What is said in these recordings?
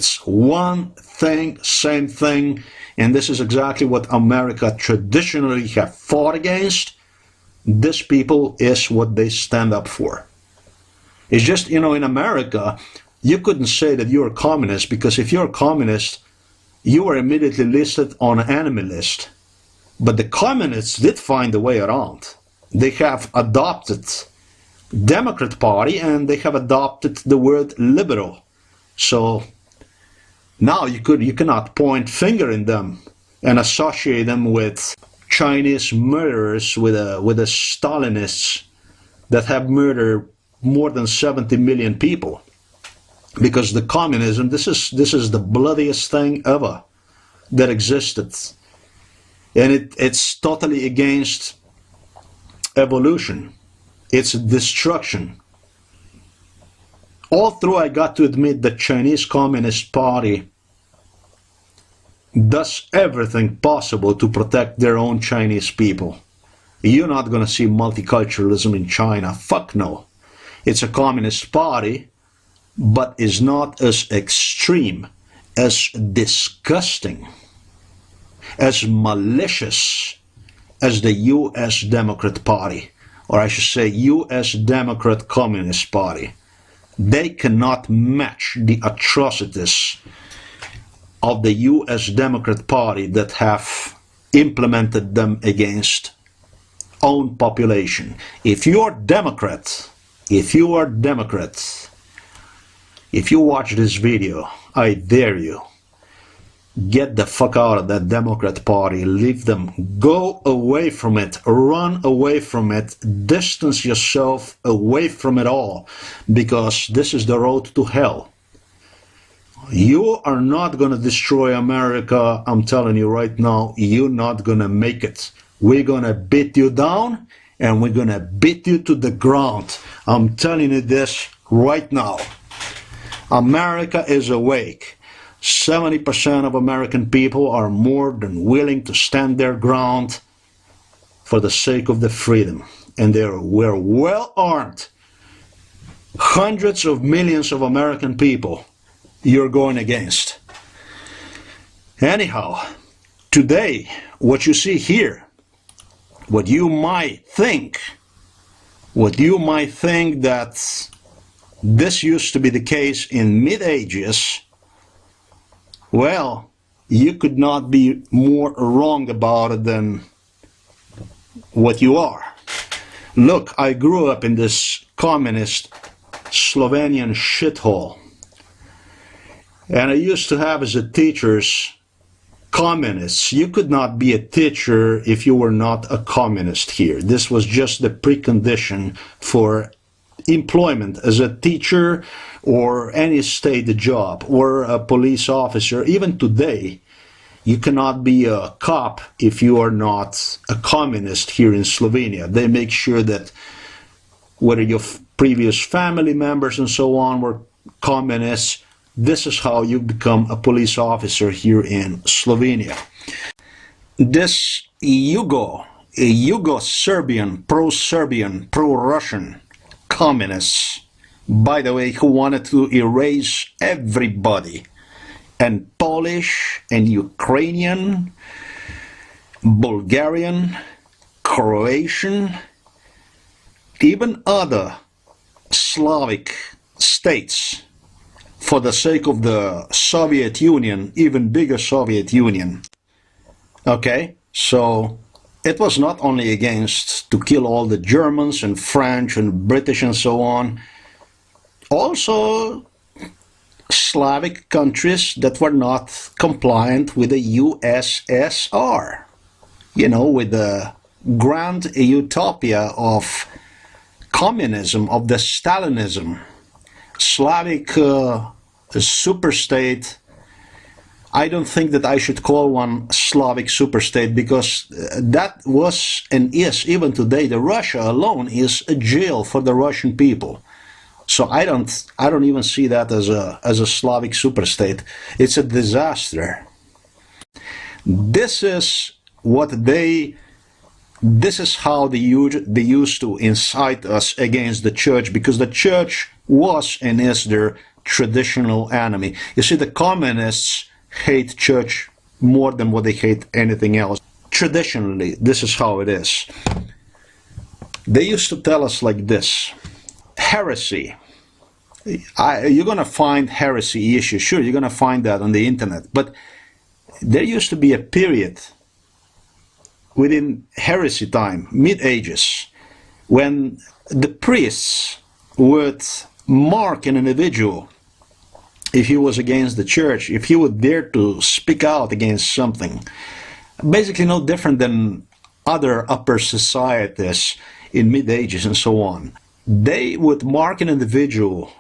It's one thing, same thing, and this is exactly what America traditionally have fought against. This people is what they stand up for. It's just, you know, in America, you couldn't say that you're a communist, because if you're a communist, you were immediately listed on an enemy list. But the communists did find a way around. They have adopted Democrat Party, and they have adopted the word liberal. So now you cannot point finger in them and associate them with Chinese murderers, with the Stalinists that have murdered more than 70 million people. Because the communism, this is the bloodiest thing ever that existed. And it's totally against evolution. It's destruction. All through, I got to admit, the Chinese Communist Party does everything possible to protect their own Chinese people. You're not going to see multiculturalism in China. Fuck no. It's a communist party, but is not as extreme, as disgusting, as malicious as the U.S. Democrat Party, or I should say U.S. Democrat Communist Party. They cannot match the atrocities of the U.S. Democrat Party that have implemented them against own population. If you are Democrat, if you watch this video, I dare you, get the fuck out of that Democrat Party, leave them, go away from it, run away from it, distance yourself away from it all, because this is the road to hell. You are not going to destroy America, I'm telling you right now, you're not going to make it. We're going to beat you down, and we're going to beat you to the ground. I'm telling you this right now. America is awake. 70% of American people are more than willing to stand their ground for the sake of the freedom. And we're well armed. Hundreds of millions of American people you're going against. Anyhow, today, what you see here, what you might think that this used to be the case in mid-ages, well, you could not be more wrong about it than what you are. Look, I grew up in this communist Slovenian shithole. And I used to have as a teachers communists. You could not be a teacher if you were not a communist here. This was just the precondition for employment as a teacher or any state job or a police officer. Even today, you cannot be a cop if you are not a communist here in Slovenia. They make sure that whether your previous family members and so on were communists, this is how you become a police officer here in Slovenia. This Yugo-Serbian, pro-Serbian, pro-Russian communists, by the way, who wanted to erase everybody, and Polish and Ukrainian, Bulgarian, Croatian, even other Slavic states, for the sake of the Soviet Union, even bigger Soviet Union. Okay, so it was not only against to kill all the Germans and French and British and so on, also Slavic countries that were not compliant with the USSR, you know, with the grand utopia of communism, of the Stalinism. Slavic superstate, I don't think that I should call one Slavic superstate, because that was and is, even today, the Russia alone is a jail for the Russian people. So I don't even see that as a Slavic superstate. It's a disaster. This is how they used to incite us against the church, because the church was and is their traditional enemy. You see, the communists hate church more than what they hate anything else. Traditionally, this is how it is. They used to tell us like this: heresy. You're going to find heresy issues. Sure, you're going to find that on the internet. But there used to be a period within heresy time, mid-ages, when the priests would mark an individual if he was against the church, if he would dare to speak out against something. Basically no different than other upper societies in mid-ages and so on. They would mark an individual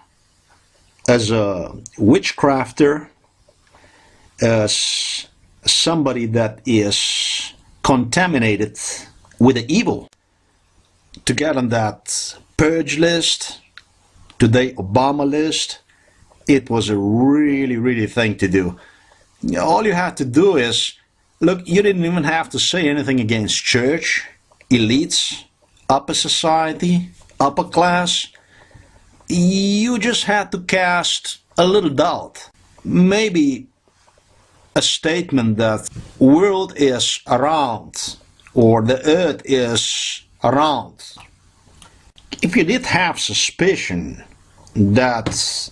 as a witchcrafter, as somebody that is contaminated with the evil, to get on that purge list, today Obama list. It was a really thing to do. All you had to do is, look, you didn't even have to say anything against church, elites, upper society, upper class. You just had to cast a little doubt. Maybe a statement that world is around, or the earth is around. If you did have suspicion that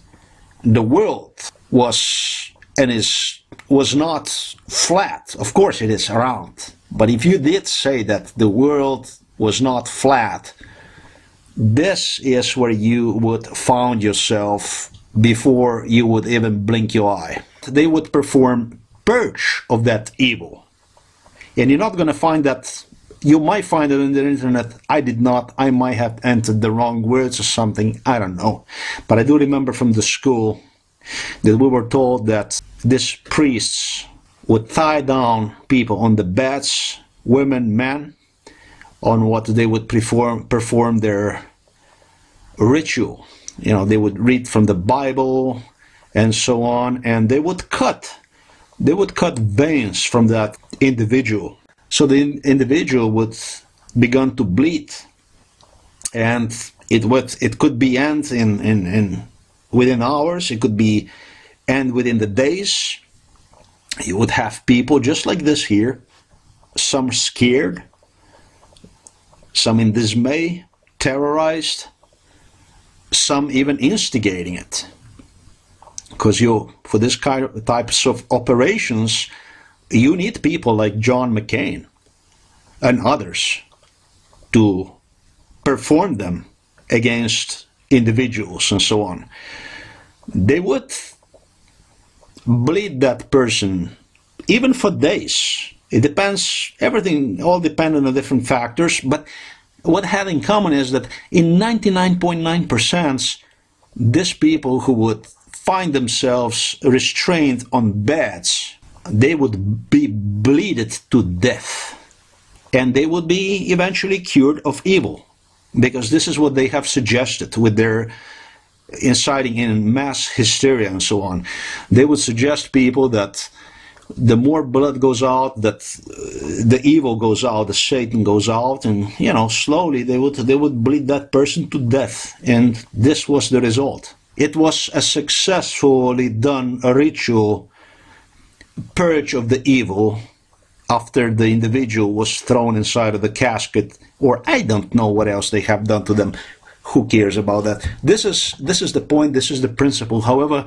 the world was not flat, of course it is around, but if you did say that the world was not flat, this is where you would find yourself before you would even blink your eye. They would perform purge of that evil. And you're not going to find that. You might find it on the internet. I did not. I might have entered the wrong words or something. I don't know. But I do remember from the school that we were told that these priests would tie down people on the beds, women, men, on what they would perform their ritual. You know, they would read from the Bible and so on, and they would cut veins from that individual. So the individual would begin to bleed, and it could be end in within hours, it could be end within the days. You would have people just like this here, some scared, some in dismay, terrorized, some even instigating it. Because for this kind of types of operations, you need people like John McCain and others to perform them against individuals and so on. They would bleed that person even for days. It depends, everything all depends on different factors, but what had in common is that in 99.9% these people who would find themselves restrained on beds, they would be bleeded to death, and they would be eventually cured of evil, because this is what they have suggested with their inciting in mass hysteria and so on. They would suggest people that the more blood goes out, that the evil goes out, the Satan goes out, and slowly they would bleed that person to death, and this was the result. It was a successfully done ritual purge of the evil after the individual was thrown inside of the casket, or I don't know what else they have done to them. Who cares about that? This is the point, this is the principle. However,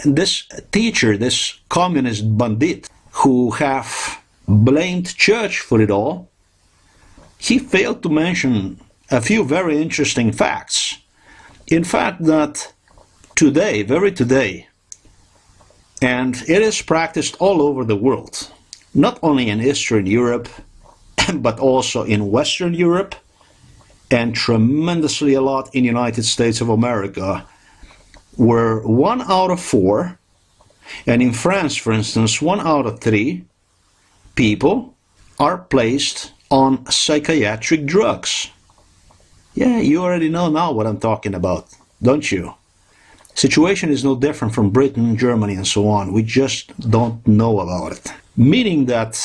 this teacher, this communist bandit, who have blamed church for it all, he failed to mention a few very interesting facts. In fact, that today, very today, and it is practiced all over the world, not only in Eastern Europe, but also in Western Europe, and tremendously a lot in the United States of America, where 1 out of 4, and in France, for instance, 1 out of 3 people are placed on psychiatric drugs. Yeah, you already know now what I'm talking about, don't you? Situation is no different from Britain, Germany, and so on. We just don't know about it. Meaning that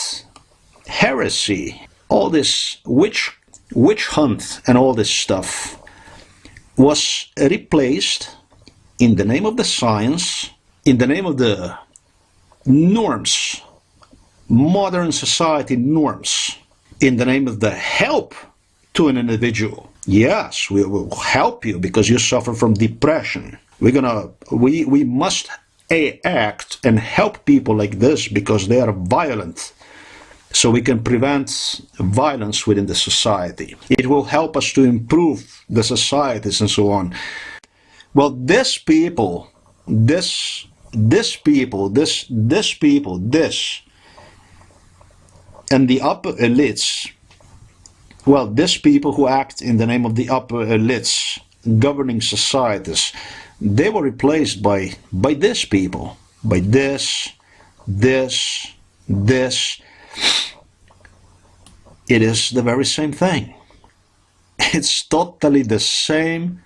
heresy, all this witch hunt and all this stuff was replaced in the name of the science, in the name of the norms, modern society norms, in the name of the help to an individual. Yes, we will help you because you suffer from depression. We must act and help people like this because they are violent, so we can prevent violence within the society. It will help us to improve the societies and so on. Well, this people, this and the upper elites, well, these people who act in the name of the upper elites, governing societies, they were replaced by these people, by this. It is the very same thing. It's totally the same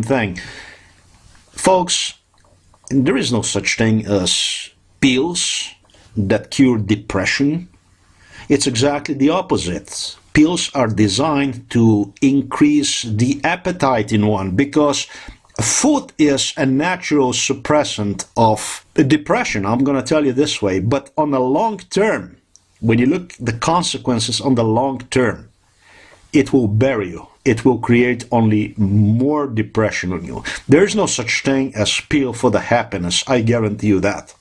thing. Folks, there is no such thing as pills that cure depression. It's exactly the opposite. Pills are designed to increase the appetite in one because food is a natural suppressant of depression. I'm going to tell you this way, but on the long term, when you look at the consequences on the long term, it will bury you. It will create only more depression on you. There is no such thing as pill for the happiness. I guarantee you that.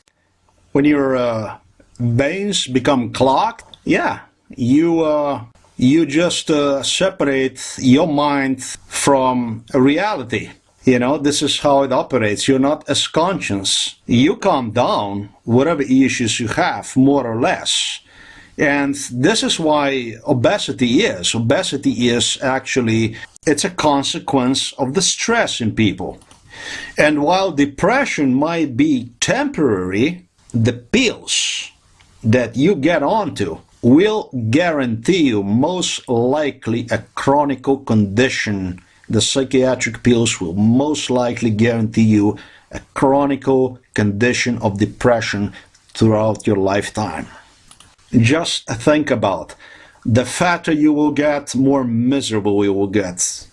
When your veins become clogged, yeah, you just separate your mind from reality. You know, this is how it operates. You're not as conscious. You calm down whatever issues you have, more or less. And this is why obesity is. Obesity is actually, it's a consequence of the stress in people. And while depression might be temporary, the pills that you get onto will guarantee you most likely a chronic condition. The psychiatric pills will most likely guarantee you a chronic condition of depression throughout your lifetime. Just think about, the fatter you will get, more miserable you will get.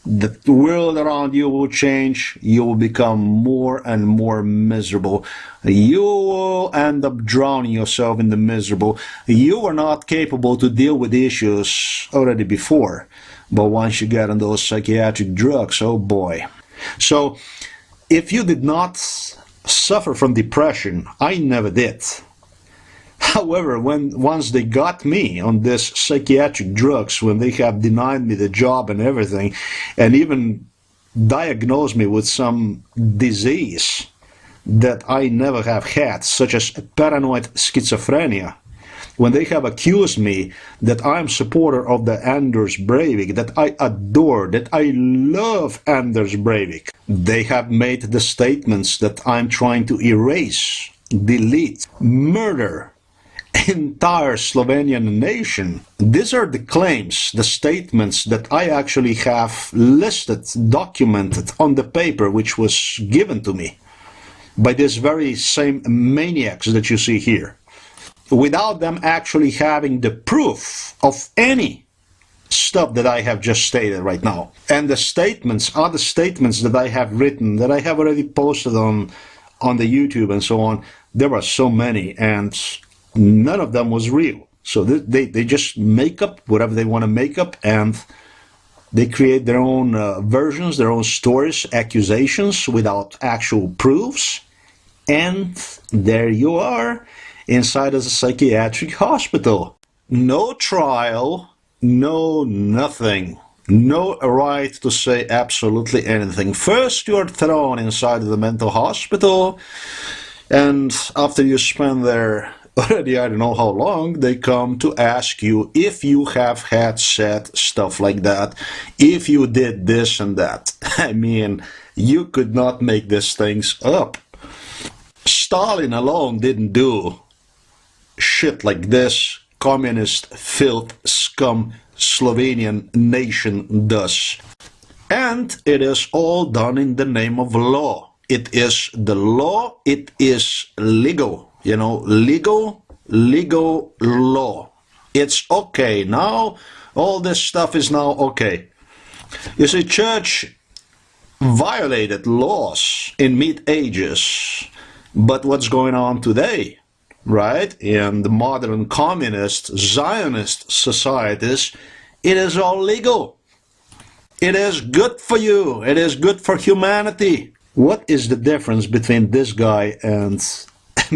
The world around you will change, you will become more and more miserable. You will end up drowning yourself in the miserable. You were not capable to deal with issues already before, but once you get on those psychiatric drugs, oh boy. So, if you did not suffer from depression, I never did. However, once they got me on this psychiatric drugs, when they have denied me the job and everything, and even diagnosed me with some disease that I never have had, such as paranoid schizophrenia, when they have accused me that I'm supporter of the Anders Breivik, that I adore, that I love Anders Breivik, they have made the statements that I'm trying to erase, delete, murder entire Slovenian nation. These are the claims, the statements that I actually have listed, documented on the paper which was given to me by these very same maniacs that you see here, without them actually having the proof of any stuff that I have just stated right now. And the statements are the statements that I have written, that I have already posted on the YouTube and so on. There are so many, and none of them was real. So they just make up whatever they want to make up, and they create their own versions, their own stories, accusations without actual proofs. And there you are, inside of a psychiatric hospital. No trial, no nothing. No right to say absolutely anything. First you are thrown inside of the mental hospital, and after you spend there already I don't know how long, they come to ask you if you have had said stuff like that, if you did this and that. I mean, you could not make these things up. Stalin alone didn't do shit like this. Communist filth scum Slovenian nation does. And it is all done in the name of law. It is the law, it is legal. You know, legal law. It's okay. Now, all this stuff is now okay. You see, church violated laws in mid-ages. But what's going on today, right? In the modern communist, Zionist societies, it is all legal. It is good for you. It is good for humanity. What is the difference between this guy and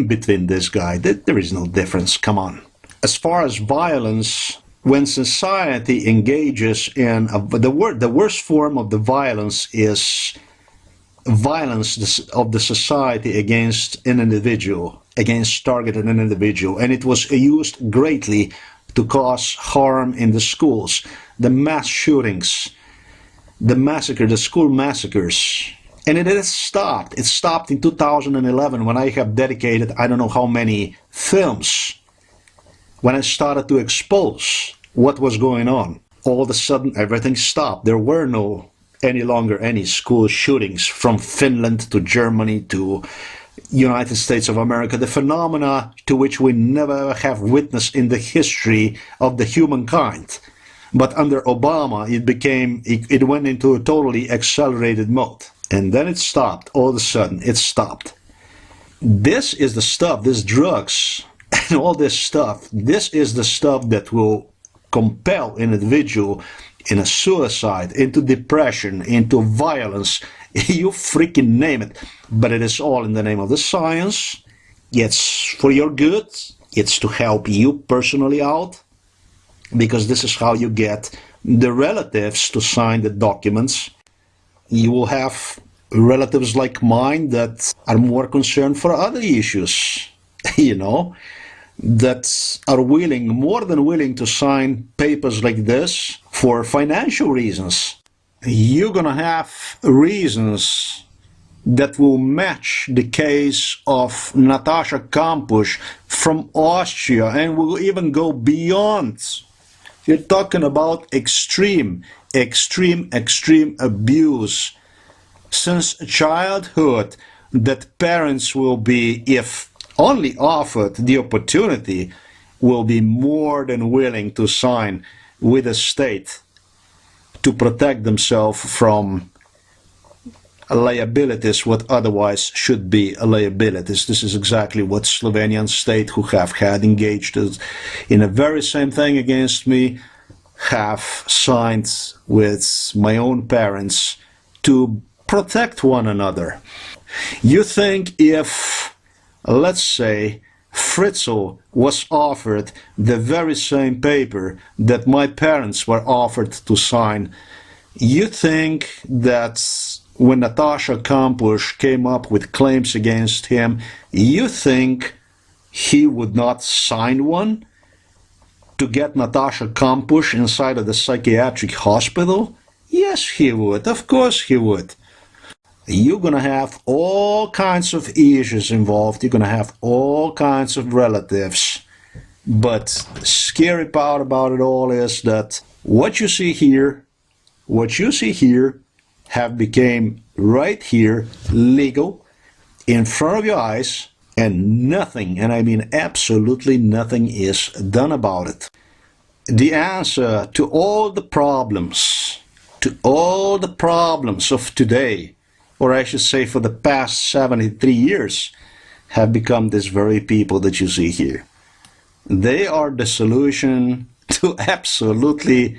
between this guy? There is no difference. Come on. As far as violence, when society engages in the worst form of the violence is violence of the society against an individual, against targeted an individual, and it was used greatly to cause harm in the schools, the mass shootings, the massacre, the school massacres. And it has stopped. It stopped in 2011 when I have dedicated I don't know how many films, when I started to expose what was going on. All of a sudden everything stopped. There were no any longer any school shootings from Finland to Germany to United States of America, the phenomena to which we never have witnessed in the history of the humankind. But under Obama, it went into a totally accelerated mode. And then it stopped. All of a sudden, it stopped. This is the stuff, this drugs and all this stuff, this is the stuff that will compel an individual in a suicide, into depression, into violence, you freaking name it. But it is all in the name of the science. It's for your good. It's to help you personally out. Because this is how you get the relatives to sign the documents. You will have relatives like mine that are more concerned for other issues, you know, that are willing, more than willing to sign papers like this for financial reasons. You're gonna have reasons that will match the case of Natasha Kampusch from Austria and will even go beyond. You're talking about extreme abuse since childhood that parents will be, if only offered the opportunity, will be more than willing to sign with the state to protect themselves from liabilities what otherwise should be liabilities. This is exactly what Slovenian state, who have had engaged in the very same thing against me, have signed with my own parents to protect one another. You think if, let's say, Fritzl was offered the very same paper that my parents were offered to sign, you think that when Natasha Kampusch came up with claims against him, you think he would not sign one to get Natasha Kampusch inside of the psychiatric hospital? Yes, he would. Of course he would. You're going to have all kinds of issues involved. You're going to have all kinds of relatives. But the scary part about it all is that what you see here have become right here legal in front of your eyes, and nothing, and I mean absolutely nothing, is done about it. The answer to all the problems of today, or I should say for the past 73 years, have become these very people that you see here. They are the solution to absolutely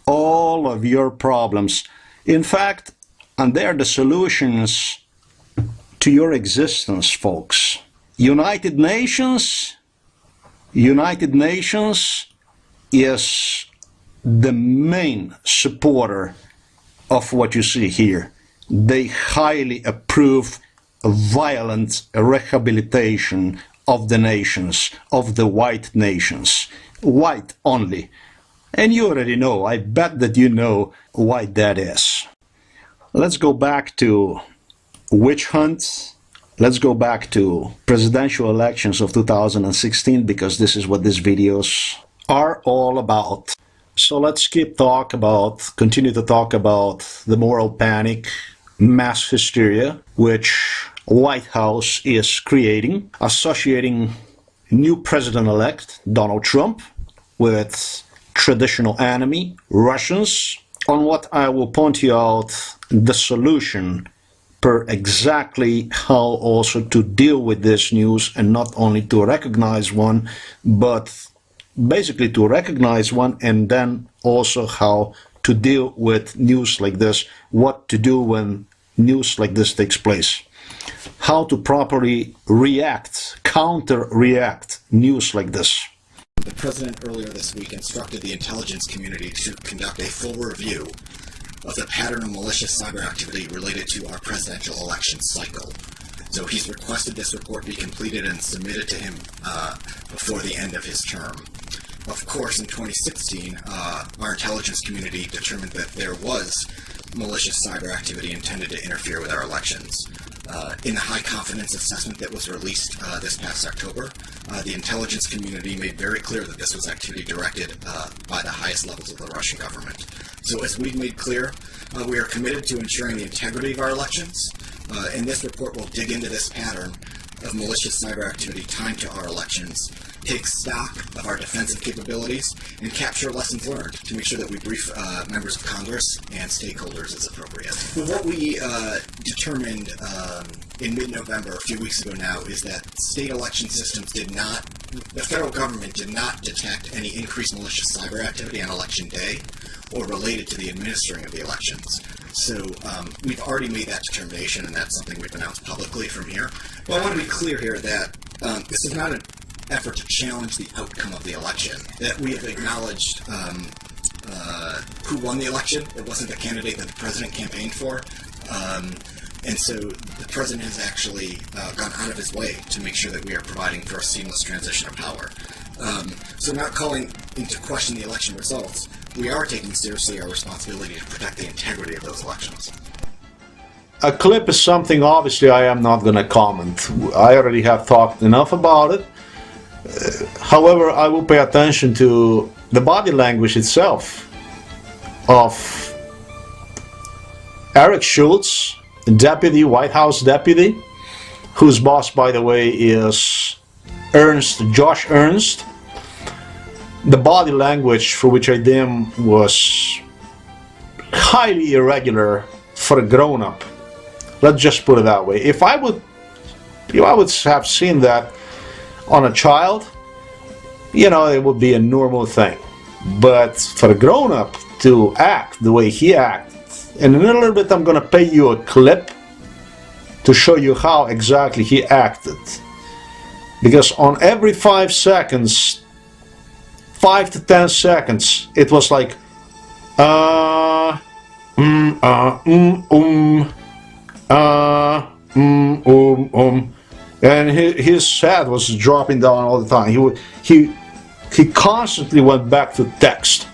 all of your problems. In fact, and they are the solutions to your existence, folks. United Nations is the main supporter of what you see here. They highly approve violent rehabilitation of the nations, of the white nations, white only. And you already know, I bet that you know why that is. Let's go back to witch hunts. Let's go back to presidential elections of 2016, because this is what these videos are all about. So let's continue to talk about the moral panic, mass hysteria, which White House is creating, associating new president-elect Donald Trump with traditional enemy, Russians, on what I will point you out the solution per exactly how also to deal with this news, and not only to recognize one, but basically to recognize one and then also how to deal with news like this, what to do when news like this takes place, how to properly react, counter-react news like this. The president earlier this week instructed the intelligence community to conduct a full review of the pattern of malicious cyber activity related to our presidential election cycle. So he's requested this report be completed and submitted to him before the end of his term. Of course, in 2016, our intelligence community determined that there was malicious cyber activity intended to interfere with our elections. In the high confidence assessment that was released this past October, the intelligence community made very clear that this was activity directed by the highest levels of the Russian government. So as we've made clear, we are committed to ensuring the integrity of our elections, and this report will dig into this pattern of malicious cyber activity tied to our elections, take stock of our defensive capabilities, and capture lessons learned to make sure that we brief members of Congress and stakeholders as appropriate. What we determined in mid-November, a few weeks ago now, is that state election systems the federal government did not detect any increased malicious cyber activity on election day or related to the administering of the elections. So we've already made that determination, and that's something we've announced publicly from here. But I want to be clear here that this is not an effort to challenge the outcome of the election, that we have acknowledged who won the election. It wasn't the candidate that the president campaigned for. And so the president has actually gone out of his way to make sure that we are providing for a seamless transition of power. So not calling into question the election results, we are taking seriously our responsibility to protect the integrity of those elections. A clip is something obviously I am not going to comment. I already have talked enough about it. However, I will pay attention to the body language itself of Eric Schultz, deputy, White House deputy, whose boss, by the way, is Josh Ernst. The body language, for which I deem was highly irregular for a grown-up. Let's just put it that way. If I would have seen that on a child, it would be a normal thing. But for a grown-up to act the way he acted, and in a little bit I'm going to play you a clip to show you how exactly he acted. Because on every 5 seconds, 5 to 10 seconds, it was like and his head was dropping down all the time. He constantly went back to text.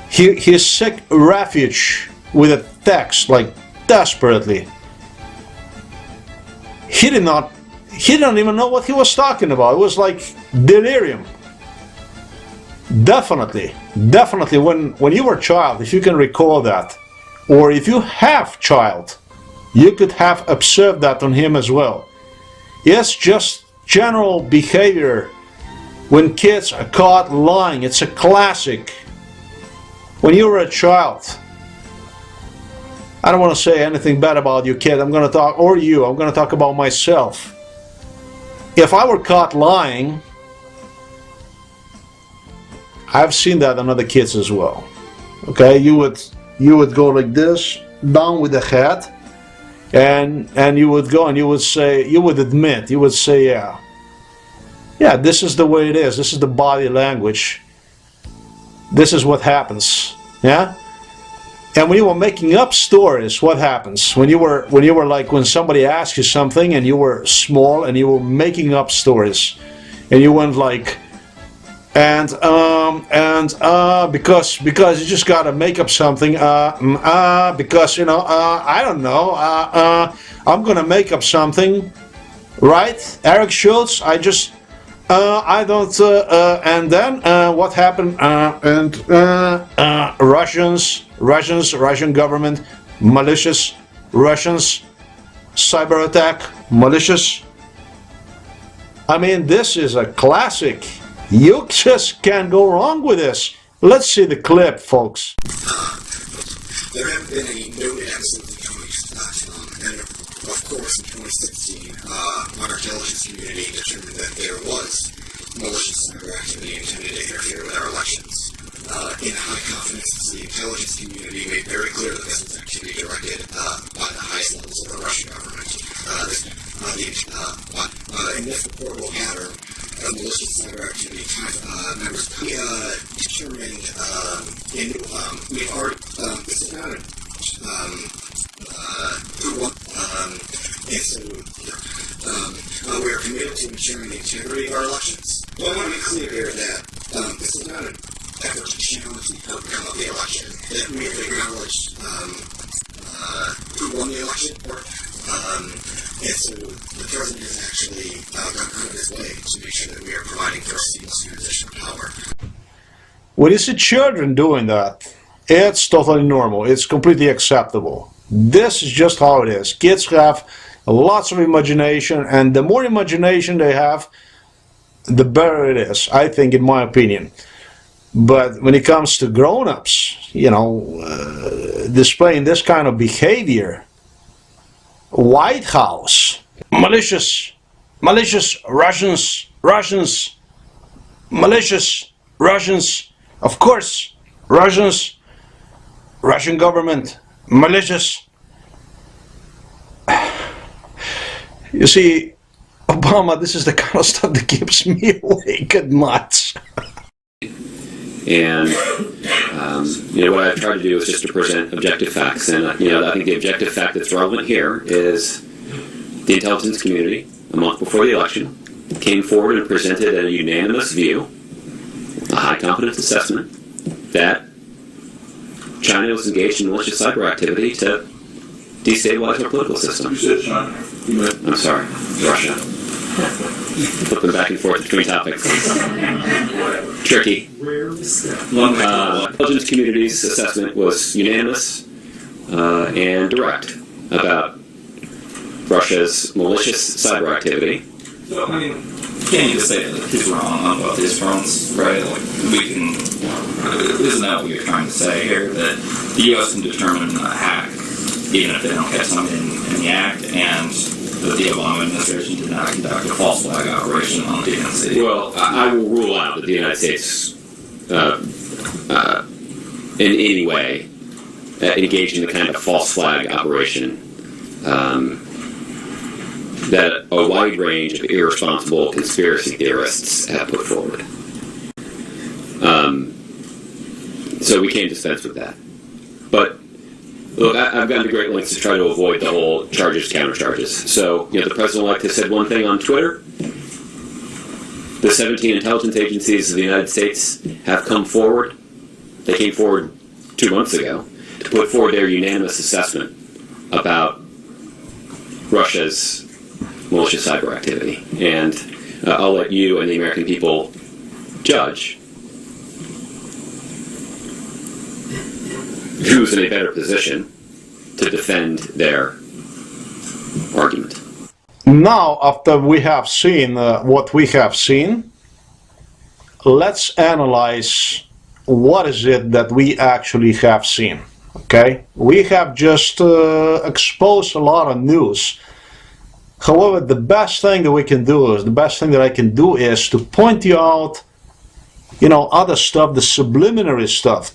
He sought refuge with a text, like desperately. He didn't even know what he was talking about. It was like delirium. Definitely when you were a child, if you can recall that, or if you have child, you could have observed that on him as well. Yes, just general behavior when kids are caught lying. It's a classic. When you were a child, I don't want to say anything bad about your kid. I'm going to talk about myself. If I were caught lying, I've seen that on other kids as well. Okay, you would go like this, down with the head, and you would go and you would say, you would admit, you would say, yeah, this is the way it is. This is the body language. This is what happens. Yeah. And when you were making up stories, what happens? When you were like, when somebody asked you something and you were small and you were making up stories, and you went like, because you just gotta make up something, because I don't know, I'm gonna make up something, right? Eric Schultz, I don't, and then what happened? Russian government, malicious, Russians, cyber attack, malicious. I mean, this is a classic. You just can't go wrong with this. Let's see the clip, folks. There haven't been any noted absolutely communist attacks, and of course in 2016, our intelligence community determined that there was malicious cyber activity intended to interfere with our elections. In high confidence, the intelligence community made very clear that this was activity directed by the highest levels of the Russian government. In this reportable pattern of malicious cyber activity, members determined we've already this is not a we are committed to ensuring the integrity of our elections. Well, I want to be clear here that this is not an effort to challenge the outcome of the election. That merely acknowledged who won the election, and so the president has actually gone out of his way to make sure that we are providing for a seamless transition of power. When you see children doing that, it's totally normal. It's completely acceptable. This is just how it is. Kids have lots of imagination, and the more imagination they have, the better it is, I think, in my opinion. But when it comes to grown-ups, you know, displaying this kind of behavior, White House, malicious Russians, malicious Russians, of course, Russian government, malicious. You see, Obama, this is the kind of stuff that keeps me awake at nights. And what I've tried to do is just to present objective facts, and I think the objective fact that's relevant here is the intelligence community, a month before the election, came forward and presented a unanimous view, a high confidence assessment, that China was engaged in malicious cyber activity to destabilize our political system. You said China. I'm sorry, Russia. Flipping back and forth between topics. Tricky. Intelligence community's assessment was unanimous and direct about Russia's malicious cyber activity. So, I mean, you can't even say that he's wrong on both his fronts, right? Like, isn't that what you're trying to say here? That the U.S. can determine a hack, even if they don't catch something in the act, and that the Obama administration did not conduct a false flag operation on the DNC. Well, I will rule out that the United States, in any way, engaged in the kind of false flag operation that a wide range of irresponsible conspiracy theorists have put forward. So we can't dispense with that. But look, I've gone to great lengths to try to avoid the whole charges, countercharges. So, the president-elect has said one thing on Twitter. The 17 intelligence agencies of the United States have come forward. They came forward 2 months ago to put forward their unanimous assessment about Russia's malicious cyber activity. And I'll let you and the American people judge who's in a better position to defend their argument. Now, after we have seen what we have seen, let's analyze what is it that we actually have seen. Okay, we have just exposed a lot of news. However, the best thing that we can do is, the best thing that I can do is to point you out, other stuff, the subliminary stuff,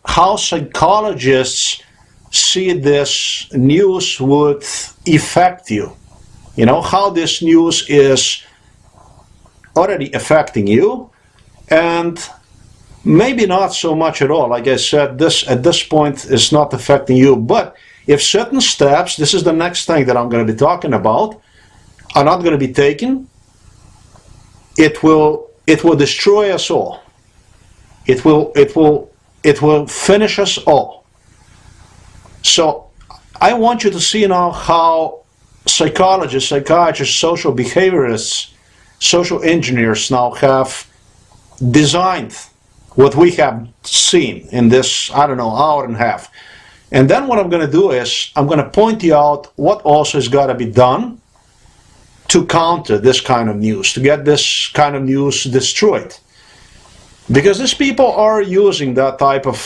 how psychologists see this news would affect you. How this news is already affecting you, and maybe not so much at all. Like I said, this at this point is not affecting you, but if certain steps, this is the next thing that I'm going to be talking about, are not going to be taken, it will destroy us all. It will finish us all. So I want you to see now how psychologists, psychiatrists, social behaviorists, social engineers now have designed what we have seen in this, hour and a half. And then what I'm going to do is, I'm going to point you out what also has got to be done to counter this kind of news, to get this kind of news destroyed. Because these people are using that type of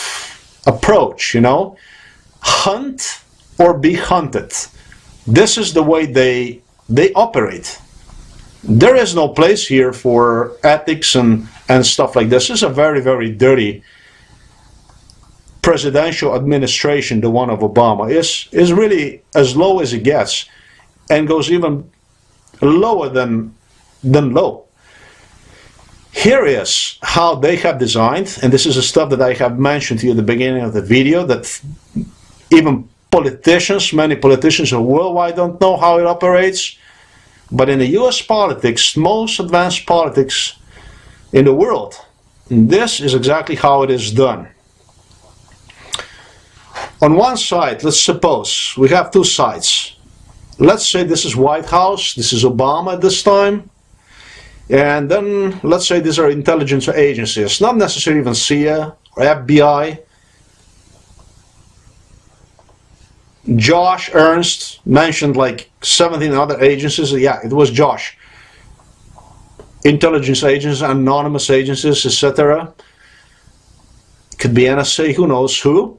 approach, you know, hunt or be hunted. This is the way they operate. There is no place here for ethics and stuff like this. This is a very, very dirty presidential administration, the one of Obama. Is really as low as it gets, and goes even lower than low. Here is how they have designed, and this is the stuff that I have mentioned to you at the beginning of the video, that even politicians, many politicians worldwide don't know how it operates. But in the US politics, most advanced politics in the world, this is exactly how it is done. On one side, let's suppose we have two sides. Let's say this is White House, this is Obama at this time, and then let's say these are intelligence agencies, not necessarily even CIA or FBI. Josh Ernst mentioned like 17 other agencies. Yeah, it was Josh. Intelligence agencies, anonymous agencies, etc. Could be NSA, who knows who.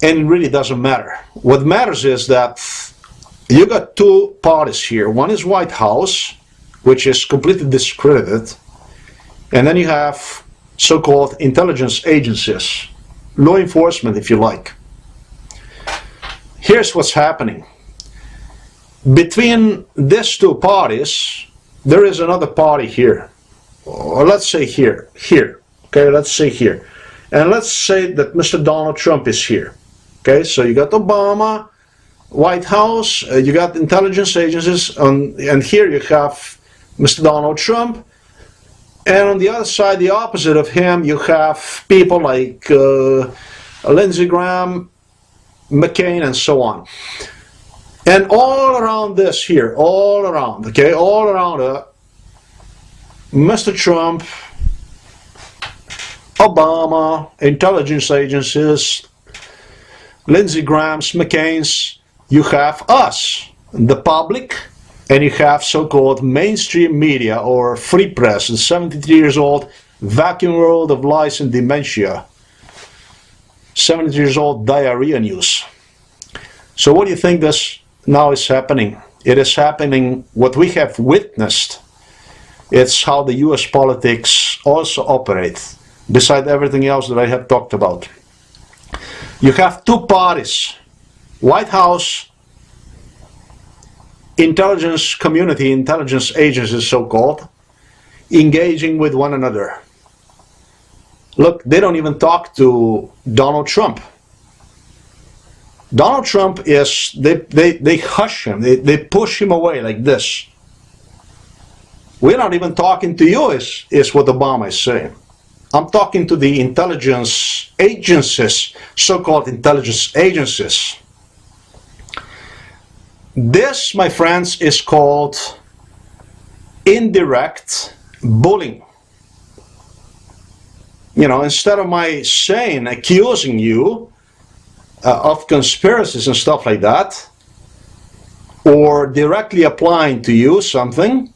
And it really doesn't matter. What matters is that you got two parties here. One is White House, which is completely discredited. And then you have so-called intelligence agencies, law enforcement if you like. Here's what's happening. Between these two parties, there is another party here. Or let's say here. Okay, let's say here. And let's say that Mr. Donald Trump is here. Okay, so you got Obama, White House, you got intelligence agencies, and here you have Mr. Donald Trump. And on the other side, the opposite of him, you have people like Lindsey Graham, McCain, and so on. And all around this here, all around, okay, all around Mr. Trump, Obama, intelligence agencies, Lindsey Graham's, McCain's, you have us, the public, and you have so-called mainstream media or free press, the 73 years old vacuum world of lies and dementia. 70 years old diarrhea news. So what do you think this now is happening? It is happening what we have witnessed. It's how the US politics also operate, beside everything else that I have talked about. You have two parties, White House, intelligence community, intelligence agencies so-called, engaging with one another. Look, they don't even talk to Donald Trump. Donald Trump is, they hush him, they push him away like this. We're not even talking to you, is what Obama is saying. I'm talking to the intelligence agencies, so-called intelligence agencies. This, my friends, is called indirect bullying. You know, instead of my saying, accusing you of conspiracies and stuff like that, or directly applying to you something,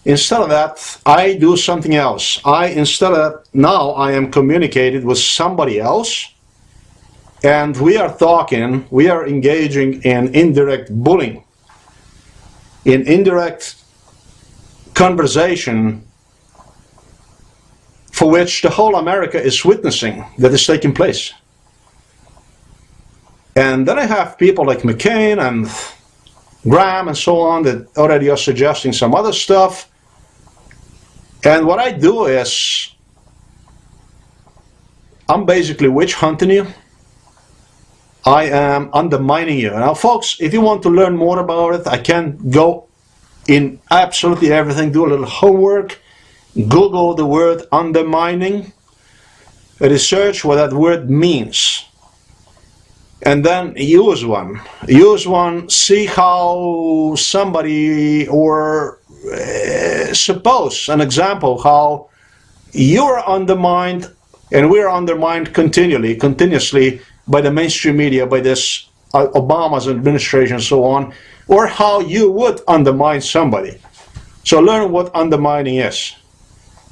instead of that, I do something else. Now I am communicated with somebody else, and we are talking, we are engaging in indirect bullying, in indirect conversation for which the whole America is witnessing that is taking place. And then I have people like McCain and Graham and so on that already are suggesting some other stuff. And what I do is, I'm basically witch hunting you. I am undermining you. Now folks, if you want to learn more about it, I can go in absolutely everything, do a little homework, Google the word undermining, research what that word means, and then use one, see how somebody, or suppose an example how you're undermined and we're undermined continuously by the mainstream media, by this Obama's administration and so on, or how you would undermine somebody. So learn what undermining is.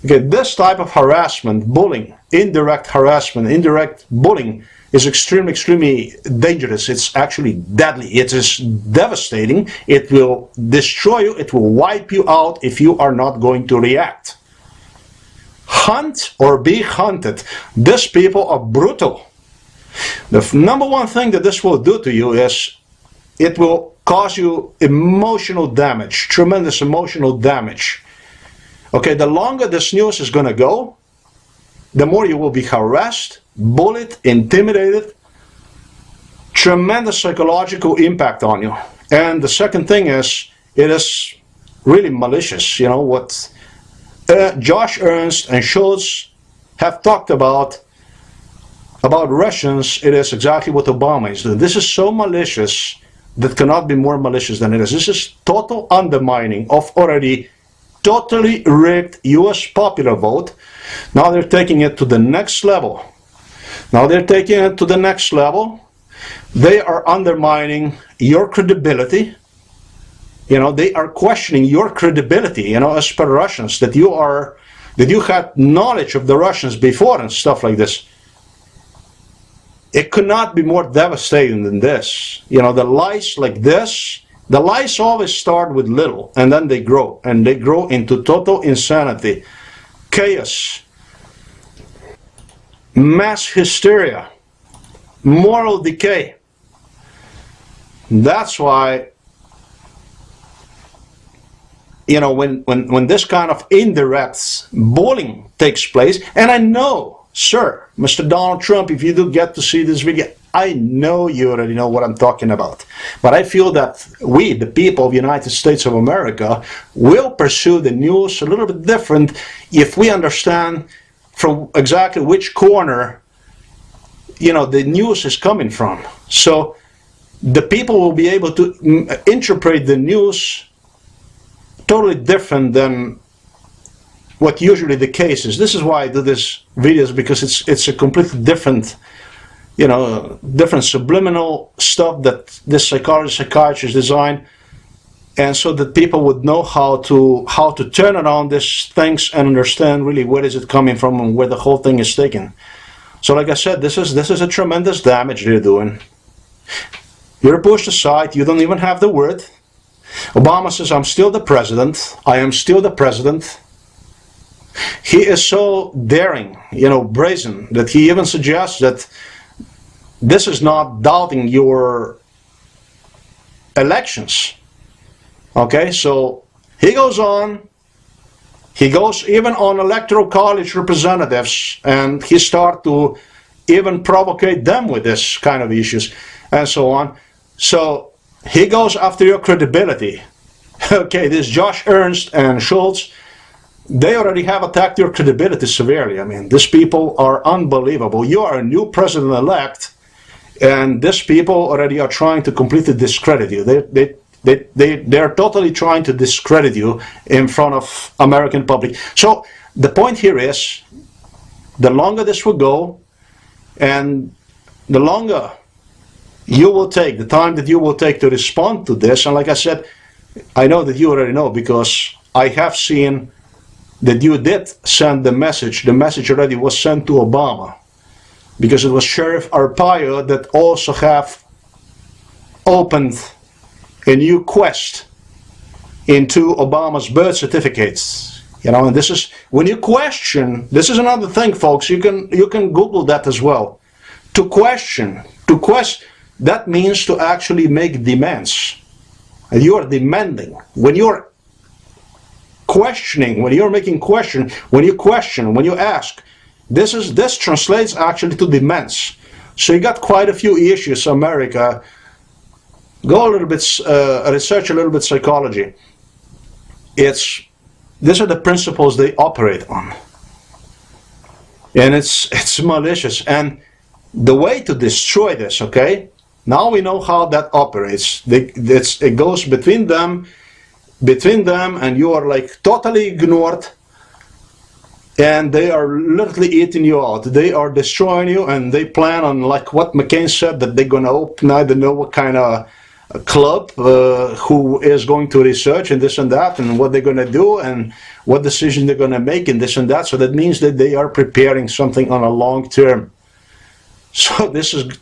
Okay, this type of harassment, bullying, indirect harassment, indirect bullying is extremely, extremely dangerous. It's actually deadly. It is devastating. It will destroy you. It will wipe you out if you are not going to react. Hunt or be hunted. These people are brutal. The number one thing that this will do to you is it will cause you emotional damage, tremendous emotional damage. Okay, the longer this news is going to go, the more you will be harassed, bullied, intimidated. Tremendous psychological impact on you. And the second thing is, it is really malicious. You know, what Josh Ernst and Schultz have talked about Russians, it is exactly what Obama is doing. This is so malicious that cannot be more malicious than it is. This is total undermining of already totally rigged US popular vote. Now they're taking it to the next level. They are undermining your credibility. You know, they are questioning your credibility, you know, as per Russians, that you had knowledge of the Russians before and stuff like this. It could not be more devastating than this. You know, the lies like this, the lies always start with little, and then they grow into total insanity, chaos, mass hysteria, moral decay. That's why, you know, when this kind of indirect bullying takes place, and I know, sir, Mr. Donald Trump, if you do get to see this video, I know you already know what I'm talking about. But I feel that we, the people of the United States of America, will pursue the news a little bit different if we understand from exactly which corner, you know, the news is coming from. So the people will be able to interpret the news totally different than what usually the case is. This is why I do these videos, because it's a completely different, you know, different subliminal stuff that this psychiatrist designed, and so that people would know how to turn around these things and understand really where is it coming from and where the whole thing is taken. So like I said, this is a tremendous damage they're doing. You're pushed aside, you don't even have the word. Obama says, I'm still the president, I am still the president. He is so daring, you know, brazen, that he even suggests that this is not doubting your elections. Okay, so he goes on, he goes even on electoral college representatives, and he starts to even provocate them with this kind of issues and so on. So he goes after your credibility. Okay, this Josh Ernst and Schultz, they already have attacked your credibility severely. I mean, these people are unbelievable. You are a new president-elect, and these people already are trying to completely discredit you. They are totally trying to discredit you in front of American public. So the point here is, the longer this will go, and the longer you will take, the time that you will take to respond to this, and like I said, I know that you already know, because I have seen that you did send the message. The message already was sent to Obama, because it was Sheriff Arpaio that also have opened a new quest into Obama's birth certificates. You know, and this is, when you question, this is another thing, folks, you can Google that as well. To question, that means to actually make demands. And you are demanding. When you're questioning, when you're making question, when you ask, this translates actually to demands. So you got quite a few issues, America. Go a little bit, research a little bit psychology. These are the principles they operate on. And it's malicious. And the way to destroy this, okay? Now we know how that operates. It goes between them, and you are like totally ignored, and they are literally eating you out. They are destroying you, and they plan on, like what McCain said, that they're going to open, I don't know what kind of club who is going to research and this and that and what they're going to do and what decision they're going to make and this and that. So that means that they are preparing something on a long term. So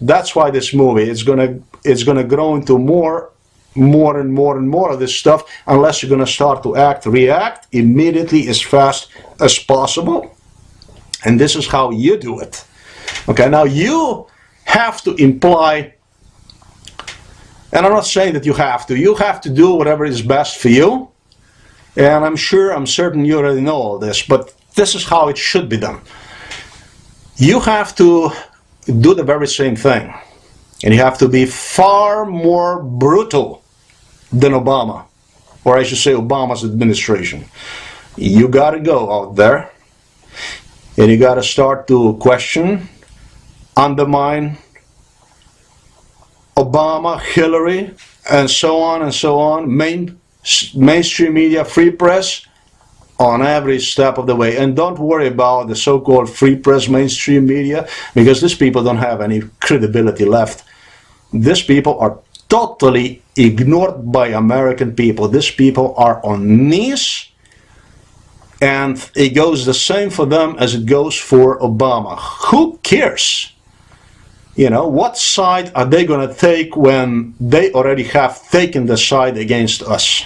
that's why this movie it's gonna grow into more and more of this stuff, unless you're gonna start to react immediately as fast as possible. And this is how you do it. Okay, now you have to imply, and I'm not saying that you have to do whatever is best for you. And I'm certain you already know all this, but this is how it should be done. You have to do the very same thing. And you have to be far more brutal than Obama, or I should say Obama's administration. You got to go out there and you got to start to question, undermine Obama, Hillary, and so on, mainstream media, free press, on every step of the way. And don't worry about the so-called free press, mainstream media, because these people don't have any credibility left. These people are totally ignored by American people. These people are on knees, and it goes the same for them as it goes for Obama. Who cares? You know, what side are they going to take when they already have taken the side against us?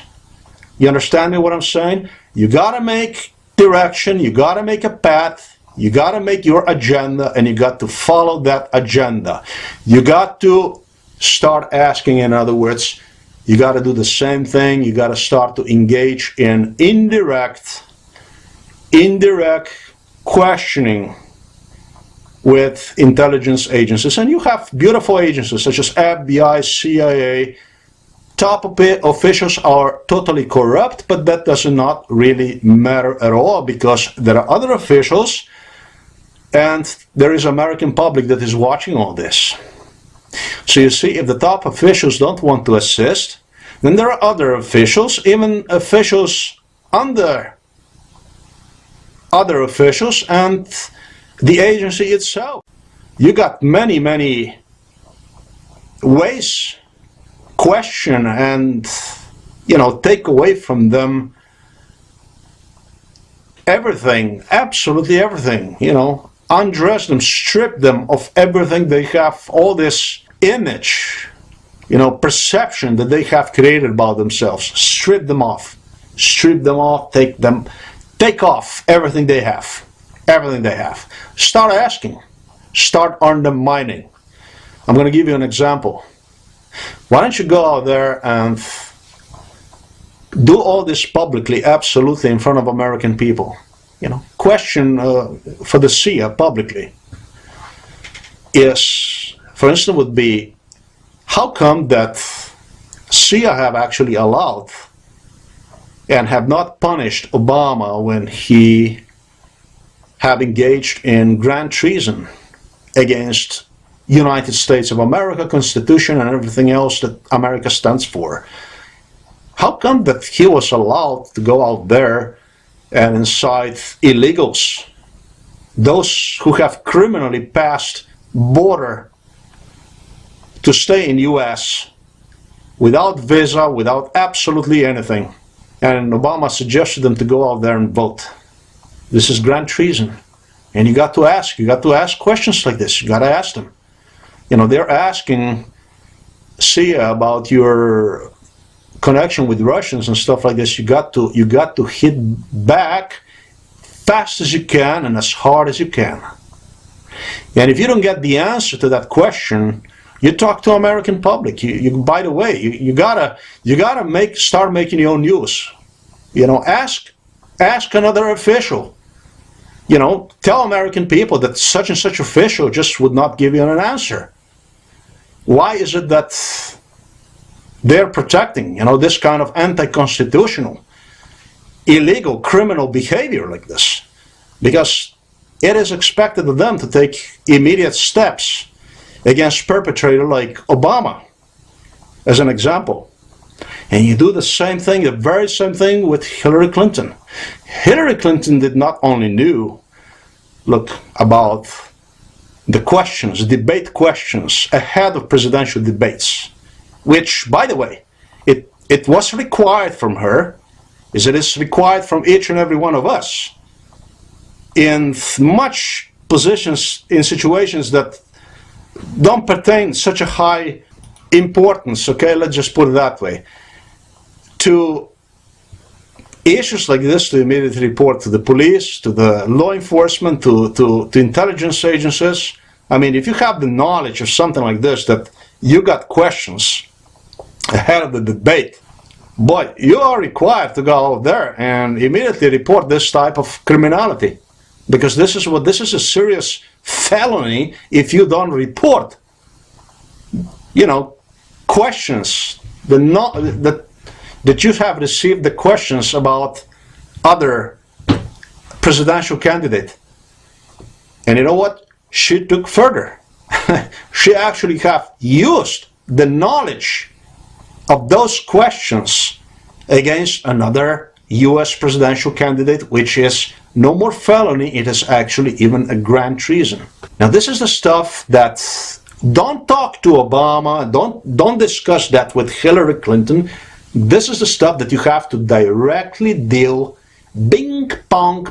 You understand me what I'm saying? You got to make direction, you got to make a path, you got to make your agenda, and you got to follow that agenda. You got to start asking, in other words, you got to do the same thing. You got to start to engage in indirect questioning with intelligence agencies. And you have beautiful agencies such as FBI, CIA. Top officials are totally corrupt, but that does not really matter at all, because there are other officials and there is American public that is watching all this. So you see, if the top officials don't want to assist, then there are other officials, even officials under other officials and the agency itself. You got many ways question and, you know, take away from them everything, absolutely everything, you know, undress them, strip them of everything they have, all this image, you know, perception that they have created about themselves. Strip them off, take off everything they have, Start asking, start undermining. I'm going to give you an example. Why don't you go out there and do all this publicly, absolutely in front of American people? You know, question for the CIA publicly is, for instance, would be, how come that CIA have actually allowed and have not punished Obama when he have engaged in grand treason against United States of America, Constitution, and everything else that America stands for? How come that he was allowed to go out there and incite illegals, those who have criminally passed border to stay in US without visa, without absolutely anything? And Obama suggested them to go out there and vote. This is grand treason. And you got to ask questions like this. You got to ask them. You know, they're asking CIA about your connection with Russians and stuff like this. You got to hit back fast as you can and as hard as you can. And if you don't get the answer to that question, you talk to American public. By the way, you gotta start making your own news. You know, ask another official. You know, tell American people that such and such official just would not give you an answer. Why is it that they're protecting, you know, this kind of anti-constitutional, illegal, criminal behavior like this? Because it is expected of them to take immediate steps against perpetrator like Obama, as an example. And you do the same thing, the very same thing with Hillary Clinton. Hillary Clinton did not only knew, about the questions, debate questions ahead of presidential debates. which, by the way, it was required from her, as it is required from each and every one of us in much positions, in situations that don't pertain such a high importance, okay, let's just put it that way, to issues like this, to immediately report to the police, to the law enforcement, to intelligence agencies. I mean, if you have the knowledge of something like this, that you got questions ahead of the debate, boy, you are required to go out there and immediately report this type of criminality, because this is a serious felony if you don't report, you know, questions that you have received the questions about other presidential candidate. And you know what? She took further. She actually have used the knowledge of those questions against another US presidential candidate, which is no more felony, it is actually even a grand treason. Now this is the stuff that, don't talk to Obama, don't discuss that with Hillary Clinton. This is the stuff that you have to directly deal. Ping pong,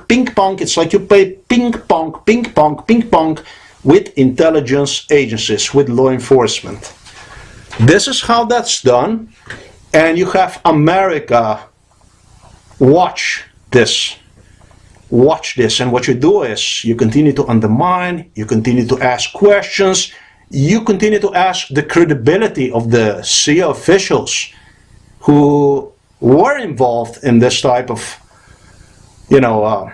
it's like you play ping pong with intelligence agencies, with law enforcement. This is how that's done, and you have America watch this. Watch this, and what you do is you continue to undermine, you continue to ask questions, you continue to ask the credibility of the CIA officials who were involved in this type of, you know,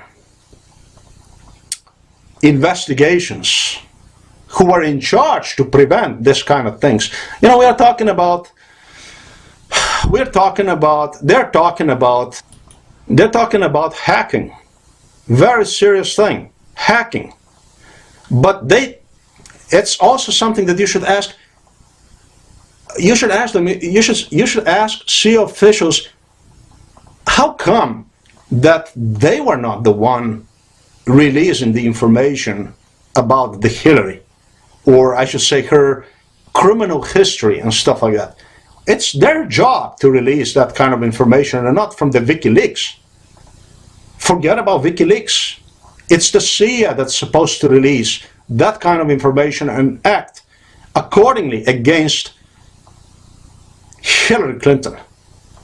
investigations, who are in charge to prevent this kind of things. You know, they're talking about hacking. Very serious thing, hacking. But it's also something that you should ask. You should ask them. You should ask CIA officials, how come that they were not the one releasing the information about the Hillary, or I should say her criminal history and stuff like that. It's their job to release that kind of information, and not from the WikiLeaks. Forget about WikiLeaks. It's the CIA that's supposed to release that kind of information and act accordingly against Hillary Clinton.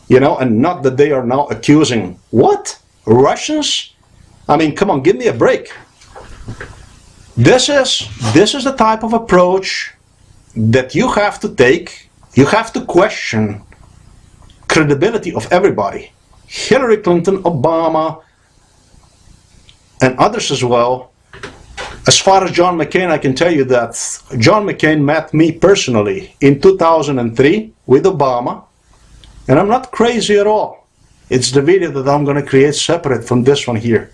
You know, and not that they are now accusing, what? Russians? I mean, come on, give me a break. This is the type of approach that you have to take. You have to question credibility of everybody. Hillary Clinton, Obama, and others as well. As far as John McCain, I can tell you that John McCain met me personally in 2003 with Obama, and I'm not crazy at all. It's the video that I'm going to create separate from this one here.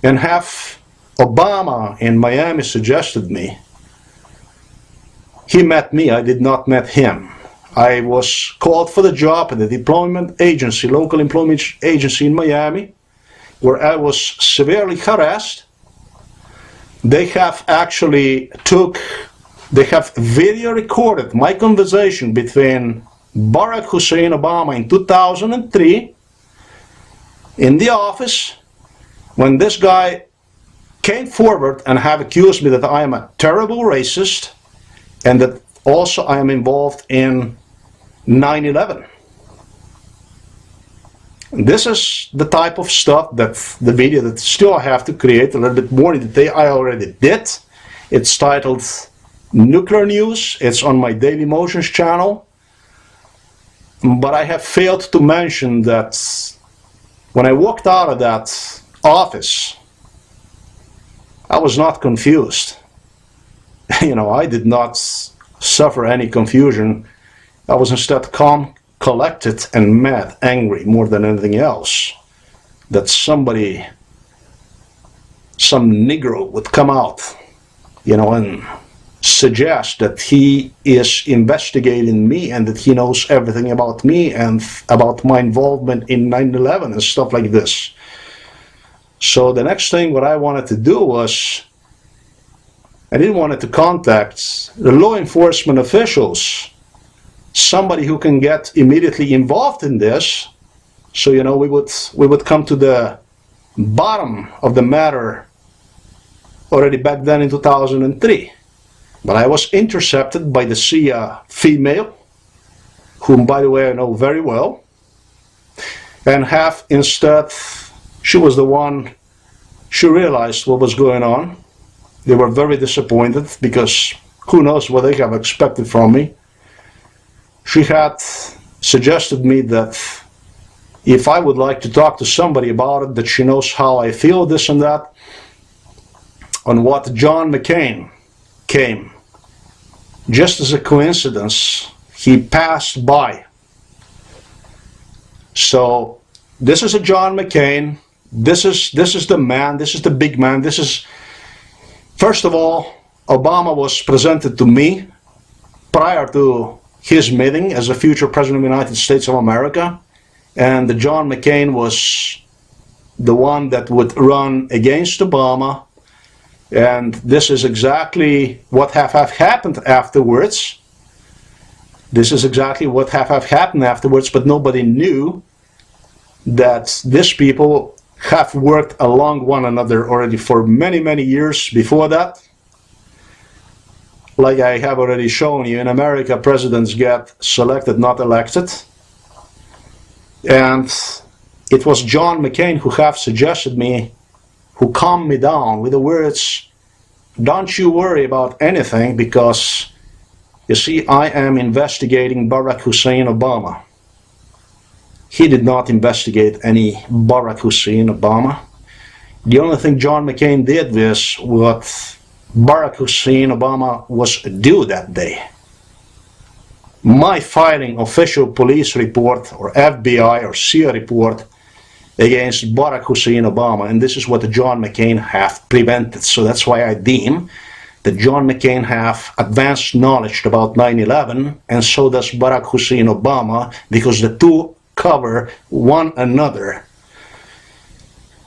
And have Obama in Miami suggested me. He met me, I did not met him. I was called for the job at the deployment agency, local employment agency in Miami, where I was severely harassed. They have video recorded my conversation between Barack Hussein Obama in 2003 in the office, when this guy came forward and have accused me that I am a terrible racist and that also I am involved in 9/11. This is the type of stuff, that the video that still I have to create a little bit more in detail. I already did. It's titled Nuclear News. It's on my Daily Motions channel. But I have failed to mention that when I walked out of that office, I was not confused. You know, I did not suffer any confusion. I was instead calm, collected, and mad, angry more than anything else. That somebody, some Negro would come out, you know, and suggest that he is investigating me and that he knows everything about me and about my involvement in 9/11 and stuff like this. So the next thing what I wanted to do was, I didn't want to contact the law enforcement officials somebody who can get immediately involved in this, so you know we would come to the bottom of the matter already back then in 2003. But I was intercepted by the CIA female, whom by the way I know very well, and have instead, she was the one, she realized what was going on. They were very disappointed because who knows what they have expected from me. She had suggested me that if I would like to talk to somebody about it, that she knows how I feel, this and that, on what John McCain came. Just as a coincidence, he passed by. So this is a John McCain. This is the man. This is the big man. This is, first of all, Obama was presented to me prior to his meeting as a future president of the United States of America, and the John McCain was the one that would run against Obama. And this is exactly what have happened afterwards. This is exactly what have happened afterwards, but nobody knew that these people have worked along one another already for many, many years before that. Like I have already shown you, in America, presidents get selected, not elected. And it was John McCain who have suggested me, who calmed me down with the words, "Don't you worry about anything, because you see, I am investigating Barack Hussein Obama." He did not investigate any Barack Hussein Obama. The only thing John McCain did was what Barack Hussein Obama was due that day. My filing official police report or FBI or CIA report against Barack Hussein Obama, and this is what John McCain have prevented. So that's why I deem that John McCain have advanced knowledge about 9/11, and so does Barack Hussein Obama, because the two cover one another.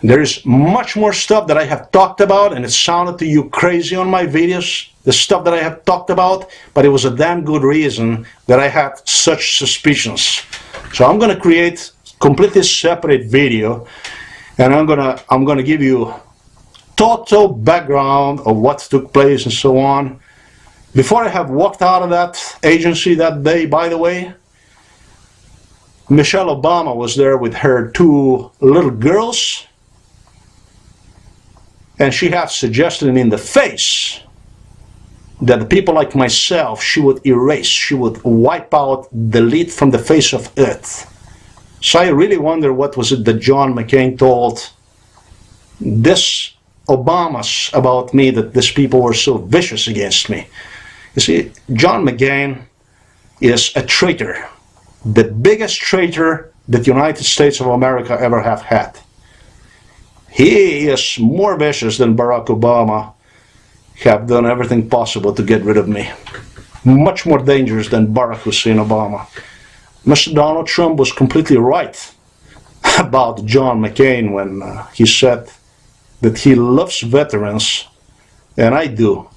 There is much more stuff that I have talked about, and it sounded to you crazy on my videos, the stuff that I have talked about, but it was a damn good reason that I had such suspicions. So I'm going to create completely separate video, and I'm gonna give you total background of what took place and so on. Before I have walked out of that agency that day, by the way, Michelle Obama was there with her two little girls, and she had suggested in the face that the people like myself, she would erase, she would wipe out, delete from the face of earth. So I really wonder what was it that John McCain told this Obamas about me, that these people were so vicious against me. You see, John McCain is a traitor, the biggest traitor that the United States of America ever have had. He is more vicious than Barack Obama have done everything possible to get rid of me. Much more dangerous than Barack Hussein Obama. Mr. Donald Trump was completely right about John McCain when he said that he loves veterans, and I do,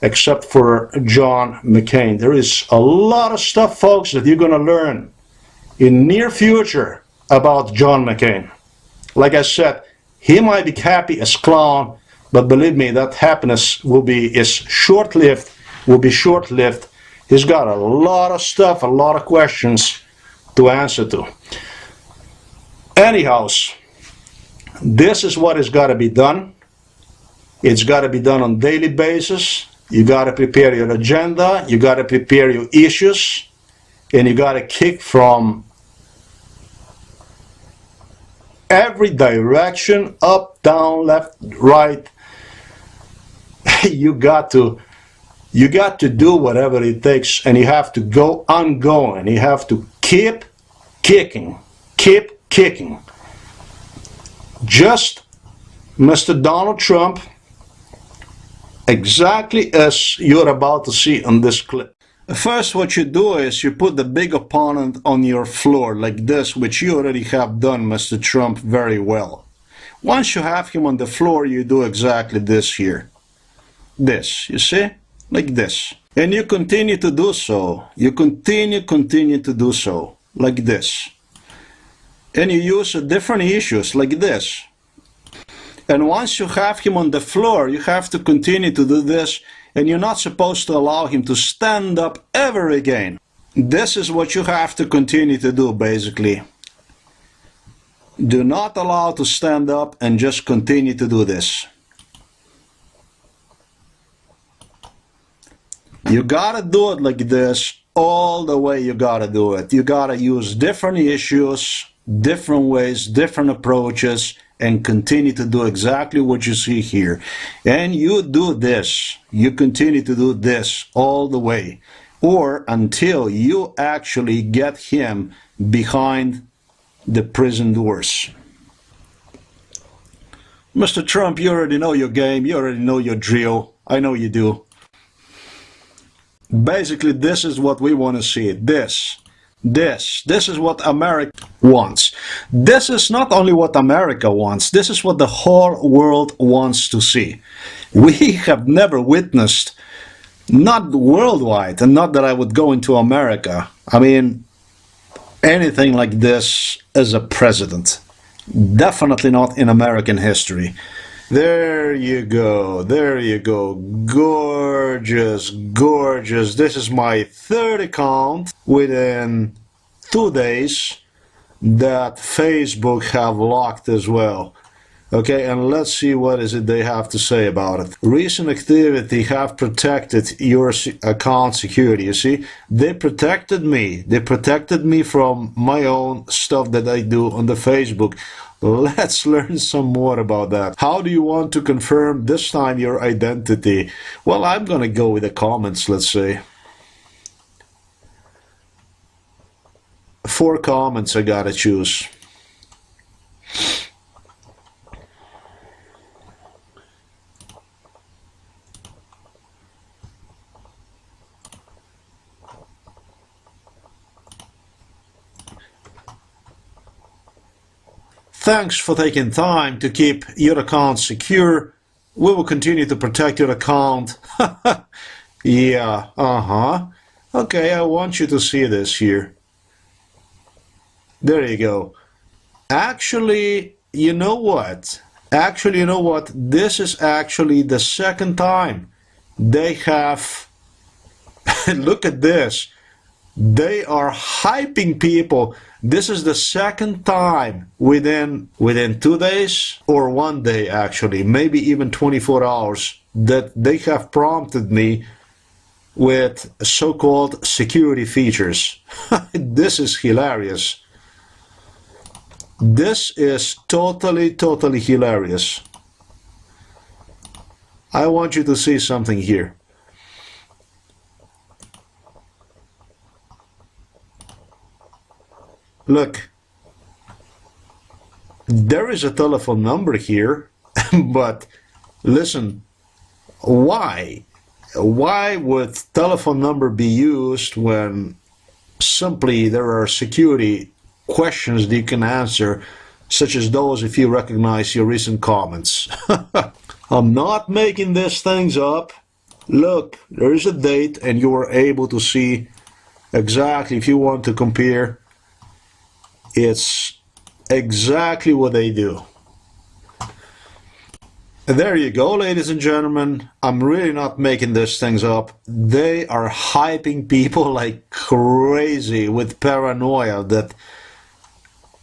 except for John McCain. There is a lot of stuff, folks, that you're going to learn in near future about John McCain. Like I said, he might be happy as clown, but believe me, that happiness is short-lived, will be short-lived. He's got a lot of stuff, a lot of questions to answer to. Anyhow, this is what has got to be done. It's got to be done on a daily basis. You got to prepare your agenda, you got to prepare your issues, and you got to kick from every direction, up, down, left, right. You got to do whatever it takes, and you have to go ongoing. You have to keep kicking, keep kicking. Just Mr. Donald Trump, exactly as you're about to see on this clip. First, what you do is you put the big opponent on your floor like this, which you already have done, Mr. Trump, very well. Once you have him on the floor, you do exactly this here. This, you see? Like this. And you continue to do so. You continue to do so, like this. And you use different issues, like this. And once you have him on the floor, you have to continue to do this, and you're not supposed to allow him to stand up ever again. This is what you have to continue to do, basically. Do not allow to stand up and just continue to do this. You gotta do it like this all the way. You gotta do it. You gotta use different issues, different ways, different approaches, and continue to do exactly what you see here. And you do this. You continue to do this all the way, or until you actually get him behind the prison doors. Mr. Trump, you already know your game. You already know your drill. I know you do. Basically, this is what we want to see. This is what America wants. This is not only what America wants, this is what the whole world wants to see. We have never witnessed, not worldwide, and not that I would go into America, I mean, anything like this as a president. Definitely not in American history. There you go, there you go. Gorgeous, gorgeous. This is my third account within 2 days that Facebook have locked as well. Okay, and let's see what is it they have to say about it. Recent activity have protected your account security. You see, they protected me. They protected me from my own stuff that I do on the Facebook. Let's learn some more about that. How do you want to confirm this time your identity? Well, I'm gonna go with the comments, let's say. 4 comments I gotta choose. Thanks for taking time to keep your account secure. We will continue to protect your account. Yeah, okay, I want you to see this here. There you go. Actually, you know what? This is actually the second time they have... Look at this. They are hyping people. This is the second time within 2 days, or 1 day actually, maybe even 24 hours, that they have prompted me with so-called security features. This is hilarious. This is totally hilarious. I want you to see something here. Look, there is a telephone number here, but listen, why? Why would telephone number be used when simply there are security questions that you can answer, such as those if you recognize your recent comments? I'm not making these things up. Look, there is a date and you are able to see exactly, if you want to compare, it's exactly what they do. There you go, ladies and gentlemen. I'm really not making these things up. They are hyping people like crazy with paranoia that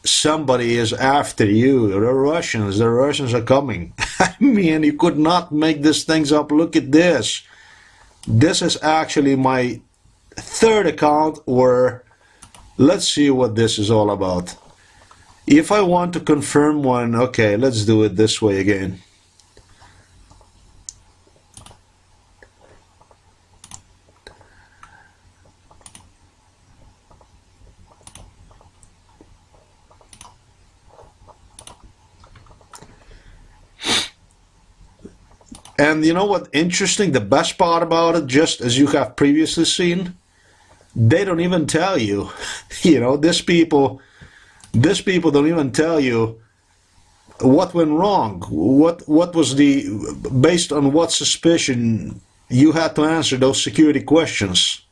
somebody is after you. The Russians are coming. I mean, you could not make these things up. Look at this. This is actually my third account, or let's see what this is all about. If I want to confirm one, okay, let's do it this way again. And you know what interesting? The best part about it, just as you have previously seen, they don't even tell you. You know, these people don't even tell you what went wrong. What was the, based on what suspicion you had to answer those security questions.